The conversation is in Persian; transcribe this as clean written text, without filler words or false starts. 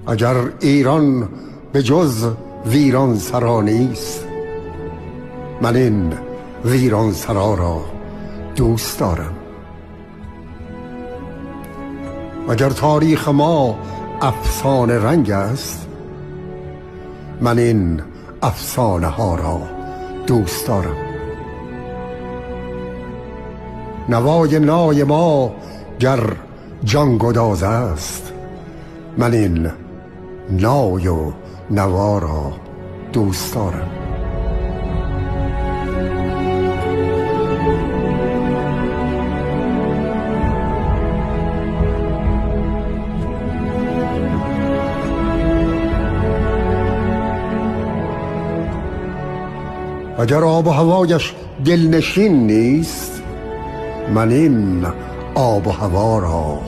اگر ایران به جز ویران سرا نیست، من این ویران سرا را دوست دارم. اگر تاریخ ما افسانه رنگ است، من این افسانه ها را دوست دارم. نوای نای ما گر جانگداز است، من این نای و نوا را دوست دارم. اگر آب و هوایش دلنشین نیست، من این آب و هوا را